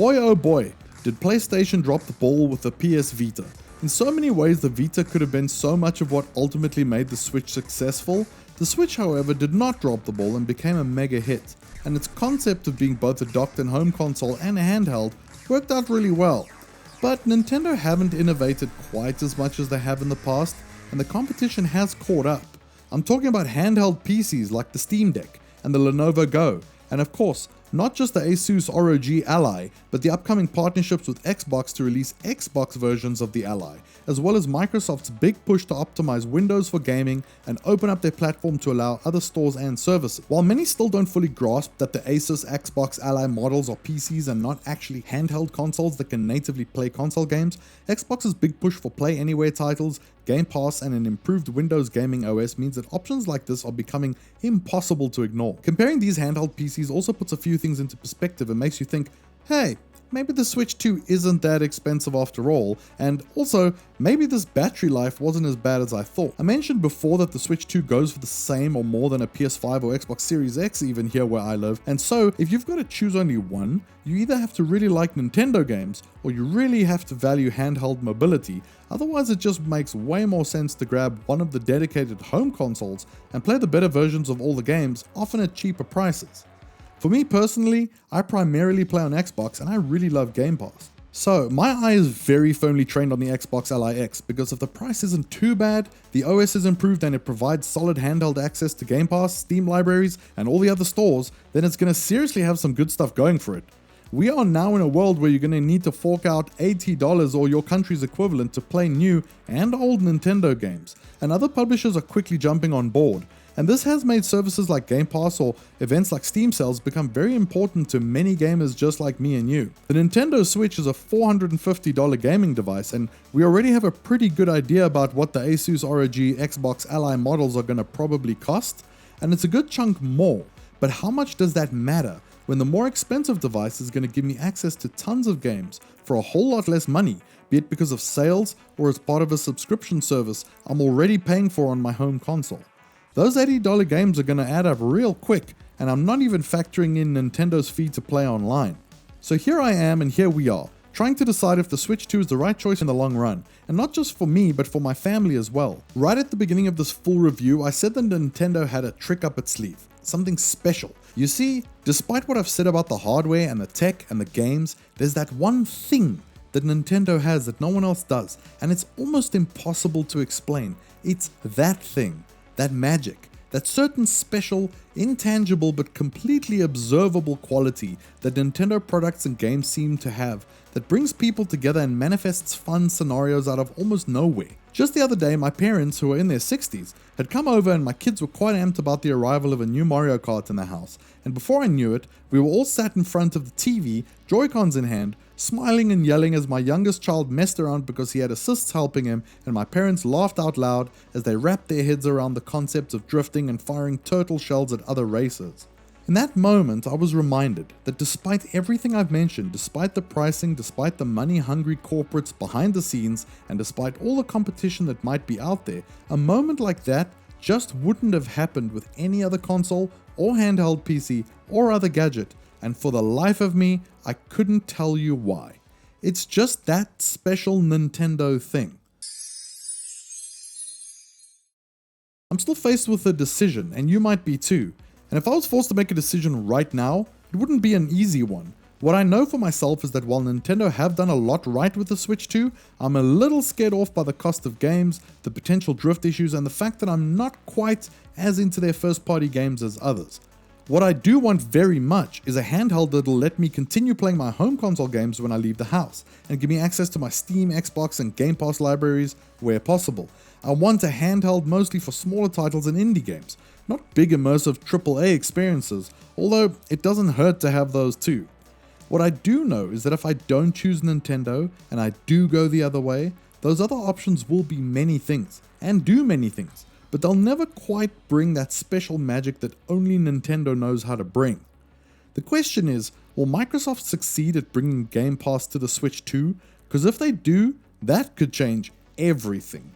boy oh boy, did PlayStation drop the ball with the PS Vita. In so many ways, the Vita could have been so much of what ultimately made the Switch successful. The Switch, however, did not drop the ball and became a mega hit, and its concept of being both a docked and home console and a handheld worked out really well. But Nintendo haven't innovated quite as much as they have in the past, and the competition has caught up. I'm talking about handheld PCs like the Steamdeck and the LenovoGo, and of course, not just the ASUS ROG Ally, but the upcoming partnerships with Xbox to release Xbox versions of the Ally, as well as Microsoft's big push to optimize Windows for gaming and open up their platform to allow other stores and services. While many still don't fully grasp that the ASUS Xbox Ally models are PCs and not actually handheld consoles that can natively play console games, Xbox's big push for Play Anywhere titles, Game Pass, and an improved Windows gaming OS means that options like this are becoming impossible to ignore. Comparing these handheld PCs also puts a few things into perspective and makes you think, hey, maybe the Switch 2 isn't that expensive after all, and also, maybe this battery life wasn't as bad as I thought. I mentioned before that the Switch 2 goes for the same or more than a PS5 or Xbox Series X even here where I live, and so if you've got to choose only one, you either have to really like Nintendo games, or you really have to value handheld mobility. Otherwise it just makes way more sense to grab one of the dedicated home consoles and play the better versions of all the games, often at cheaper prices. For me personally, I primarily play on Xbox and I really love Game Pass. So my eye is very firmly trained on the Xbox Ally X because if the price isn't too bad, the OS is improved and it provides solid handheld access to Game Pass, Steam libraries, and all the other stores, then it's going to seriously have some good stuff going for it. We are now in a world where you're going to need to fork out $80 or your country's equivalent to play new and old Nintendo games, and other publishers are quickly jumping on board. And this has made services like Game Pass or events like Steam sales become very important to many gamers just like me and you. The Nintendo Switch is a $450 gaming device, and we already have a pretty good idea about what the ASUS ROG Xbox Ally models are going to probably cost, and it's a good chunk more. But how much does that matter when the more expensive device is going to give me access to tons of games for a whole lot less money, be it because of sales or as part of a subscription service I'm already paying for on my home console? Those $80 games are going to add up real quick, and I'm not even factoring in Nintendo's fee to play online. So here I am and here we are, trying to decide if the Switch 2 is the right choice in the long run, and not just for me but for my family as well. Right at the beginning of this full review, I said that Nintendo had a trick up its sleeve, something special. You see, despite what I've said about the hardware and the tech and the games, there's that one thing that Nintendo has that no one else does, and it's almost impossible to explain. It's that thing. That magic, that certain special, intangible but completely observable quality that Nintendo products and games seem to have that brings people together and manifests fun scenarios out of almost nowhere. Just the other day, my parents, who are in their 60s, had come over and my kids were quite amped about the arrival of a new Mario Kart in the house, and before I knew it, we were all sat in front of the TV, Joy-Cons in hand, smiling and yelling as my youngest child messed around because he had assists helping him, and my parents laughed out loud as they wrapped their heads around the concepts of drifting and firing turtle shells at other racers. In that moment, I was reminded that despite everything I've mentioned, despite the pricing, despite the money-hungry corporates behind the scenes, and despite all the competition that might be out there, a moment like that just wouldn't have happened with any other console or handheld PC or other gadget, and for the life of me, I couldn't tell you why. It's just that special Nintendo thing. I'm still faced with a decision, and you might be too. And if I was forced to make a decision right now, it wouldn't be an easy one. What I know for myself is that while Nintendo have done a lot right with the Switch 2, I'm a little scared off by the cost of games, the potential drift issues, and the fact that I'm not quite as into their first-party games as others. What I do want very much is a handheld that'll let me continue playing my home console games when I leave the house, and give me access to my Steam, Xbox, and Game Pass libraries where possible. I want a handheld mostly for smaller titles and indie games, not big immersive AAA experiences, although it doesn't hurt to have those too. What I do know is that if I don't choose Nintendo, and I do go the other way, those other options will be many things, and do many things, but they'll never quite bring that special magic that only Nintendo knows how to bring. The question is, will Microsoft succeed at bringing Game Pass to the Switch 2? Because if they do, that could change everything.